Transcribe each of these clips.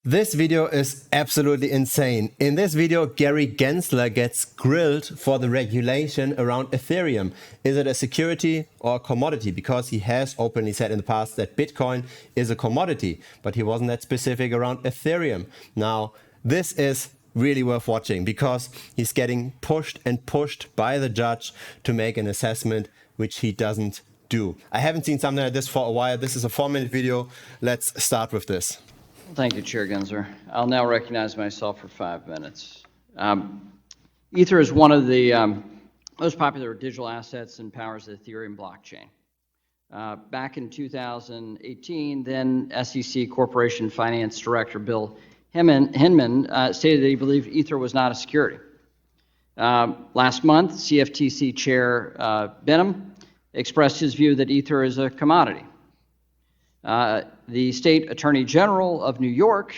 This video is absolutely insane. In this video, Gary Gensler gets grilled for the regulation around Ethereum. Is it a security or a commodity? Because he has openly said in the past that Bitcoin is a commodity, but he wasn't that specific around Ethereum. Now, this is really worth watching because he's getting pushed and pushed by the judge to make an assessment which he doesn't do. I haven't seen something like this for a while. This is a 4-minute video. Let's start with this. Thank you, Chair Gensler. I'll now recognize myself for 5 minutes. Ether is one of the most popular digital assets and powers the Ethereum blockchain. Back in 2018, then SEC Corporation Finance Director Bill Hinman stated that he believed Ether was not a security. Last month, CFTC Chair Benham expressed his view that Ether is a commodity. The State Attorney General of New York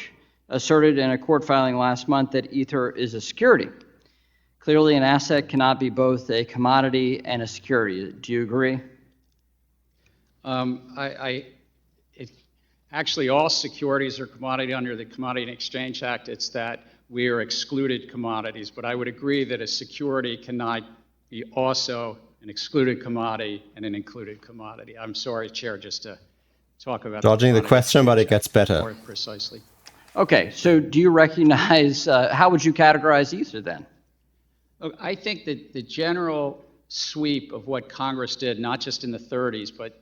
asserted in a court filing last month that Ether is a security. Clearly, an asset cannot be both a commodity and a security. Do you agree? Actually, all securities are commodity under the Commodity and Exchange Act. It's that we are excluded commodities. But I would agree that a security cannot be also an excluded commodity and an included commodity. I'm sorry, Chair, just to talk about dodging the question, but it gets better. More precisely. Okay, so do you recognize, how would you categorize Ether then? Look, I think that the general sweep of what Congress did, not just in the 30s, but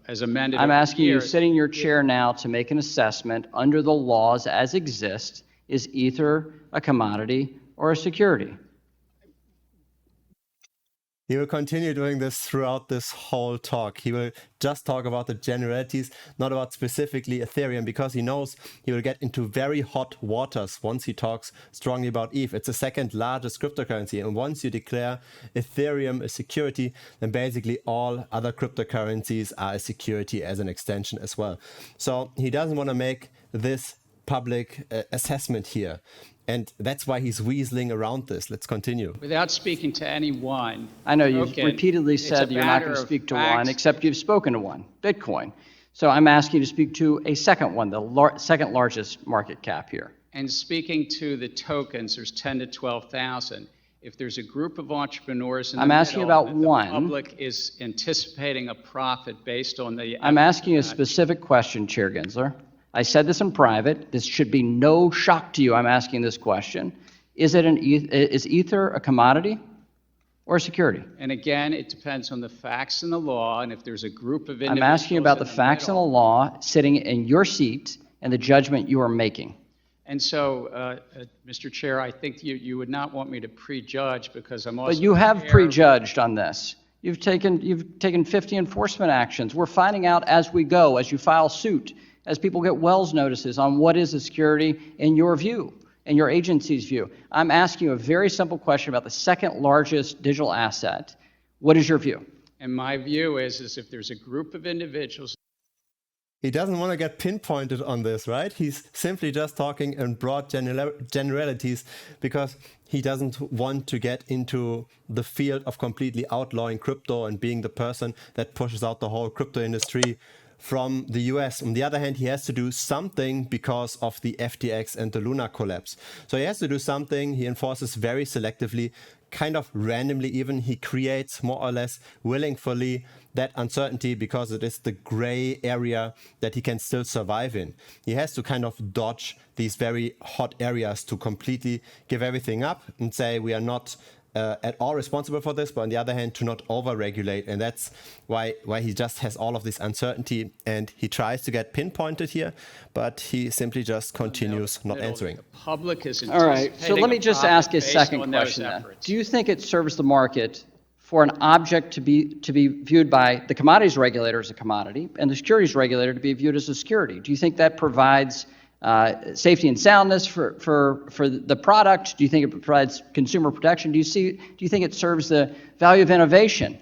as amended. I'm asking you, sitting in your chair now, to make an assessment under the laws as exist. Is Ether a commodity or a security? He will continue doing this throughout this whole talk. He will just talk about the generalities, not about specifically Ethereum, because he knows he will get into very hot waters once he talks strongly about ETH. It's the second largest cryptocurrency. And once you declare Ethereum a security, then basically all other cryptocurrencies are a security as an extension as well. So he doesn't want to make this public assessment here. And that's why he's weaseling around this. Let's continue. Without speaking to anyone. I know you've repeatedly said that you're not going to speak to one, except you've spoken to one, Bitcoin. So I'm asking you to speak to a second one, the second largest market cap here. And speaking to the tokens, there's 10 to 12,000. If there's a group of entrepreneurs in the asking middle, about one. The public is anticipating a profit based on the... I'm asking you a specific question, Chair Gensler. I said this in private. This should be no shock to you. I'm asking this question. Is Ether a commodity or a security? And again, it depends on the facts and the law, and if there's a group of individuals... I'm asking you about the facts and the law sitting in your seat and the judgment you are making. And so, Mr. Chair, I think you would not want me to prejudge because I'm also... But you have prejudged on this. You've taken 50 enforcement actions. We're finding out as we go, as you file suit, as people get Wells notices on what is a security in your view, in your agency's view. I'm asking you a very simple question about the second largest digital asset. What is your view? And my view is if there's a group of individuals... He doesn't want to get pinpointed on this, right? He's simply just talking in broad generalities because he doesn't want to get into the field of completely outlawing crypto and being the person that pushes out the whole crypto industry from the US. On the other hand, he has to do something because of the FTX and the Luna collapse. So he has to do something. He enforces very selectively, kind of randomly even. He creates more or less willingly that uncertainty because it is the gray area that he can still survive in. He has to kind of dodge these very hot areas to completely give everything up and say we are not at all responsible for this, but on the other hand, to not over-regulate. And that's why he just has all of this uncertainty, and he tries to get pinpointed here, but he simply just continues not answering. The public is all right, so let me just ask a second question then. Do you think it serves the market for an object to be viewed by the commodities regulator as a commodity and the securities regulator to be viewed as a security? Do you think that provides safety and soundness for the product? Do you think it provides consumer protection? Do you think it serves the value of innovation?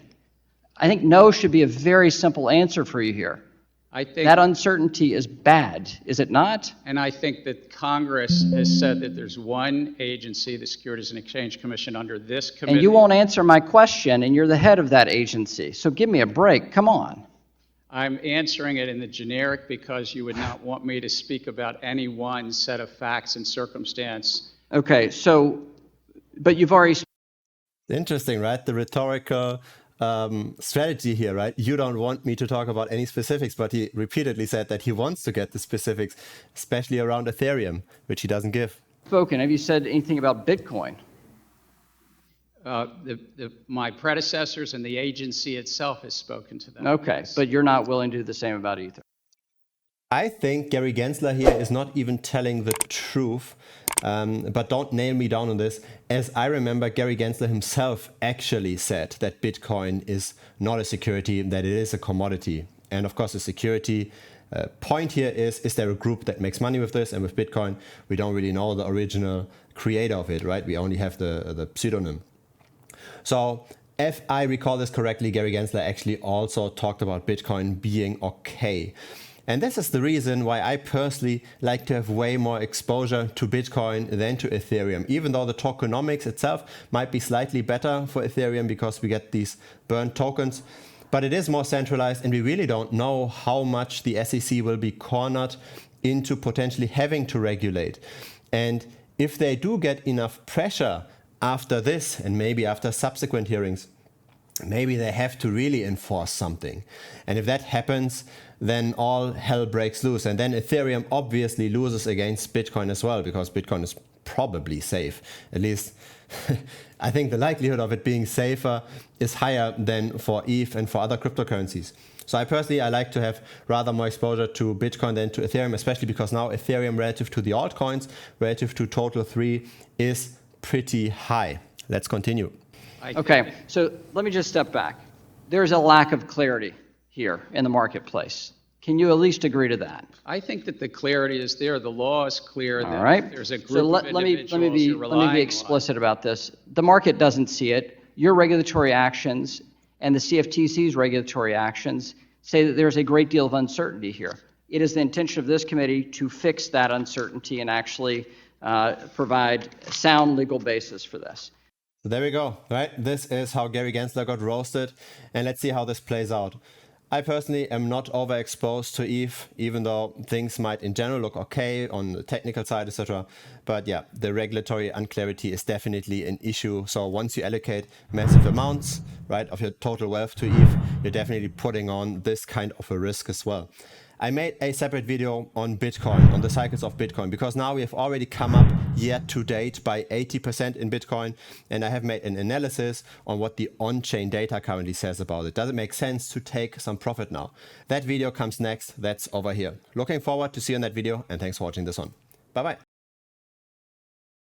I think no should be a very simple answer for you here. I think that uncertainty is bad, is it not? And I think that Congress has said that there's one agency, the Securities and Exchange Commission, under this committee. And you won't answer my question, and you're the head of that agency. So give me a break. Come on. I'm answering it in the generic because you would not want me to speak about any one set of facts and circumstance. Okay, so, but you've already. Interesting, right? The rhetorical strategy here, right? You don't want me to talk about any specifics, but he repeatedly said that he wants to get the specifics, especially around Ethereum, which he doesn't give. Spoken. Have you said anything about Bitcoin? My predecessors and the agency itself has spoken to them. Okay, but you're not willing to do the same about Ether. I think Gary Gensler here is not even telling the truth, but don't nail me down on this. As I remember, Gary Gensler himself actually said that Bitcoin is not a security, that it is a commodity. And of course, the security point here is there a group that makes money with this? And with Bitcoin, we don't really know the original creator of it, right? We only have the pseudonym. So if I recall this correctly, Gary Gensler actually also talked about Bitcoin being okay. And this is the reason why I personally like to have way more exposure to Bitcoin than to Ethereum, even though the tokenomics itself might be slightly better for Ethereum because we get these burnt tokens. But it is more centralized, and we really don't know how much the SEC will be cornered into potentially having to regulate. And if they do get enough pressure after this, and maybe after subsequent hearings, maybe they have to really enforce something. And if that happens, then all hell breaks loose. And then Ethereum obviously loses against Bitcoin as well, because Bitcoin is probably safe. At least I think the likelihood of it being safer is higher than for ETH and for other cryptocurrencies. So I like to have rather more exposure to Bitcoin than to Ethereum, especially because now Ethereum relative to the altcoins, relative to total 3, is pretty high. Let's continue. Okay, so let me just step back. There's a lack of clarity here in the marketplace. Can you at least agree to that? I think that the clarity is there. The law is clear. All that right. There's a group So of individuals let me you're be explicit about this. The market doesn't see it. Your regulatory actions and the CFTC's regulatory actions say that there's a great deal of uncertainty here. It is the intention of this committee to fix that uncertainty and actually provide a sound legal basis for this. So there we go, right? This is how Gary Gensler got roasted, and let's see how this plays out. I personally am not overexposed to ETH, even though things might in general look okay on the technical side, etc. But yeah, the regulatory unclarity is definitely an issue. So once you allocate massive amounts, right, of your total wealth to ETH, you're definitely putting on this kind of a risk as well. I made a separate video on Bitcoin, on the cycles of Bitcoin, because now we have already come up year to date by 80% in Bitcoin, and I have made an analysis on what the on-chain data currently says about it. Does it make sense to take some profit now? That video comes next. That's over here. Looking forward to see you in that video, and thanks for watching this one. Bye-bye.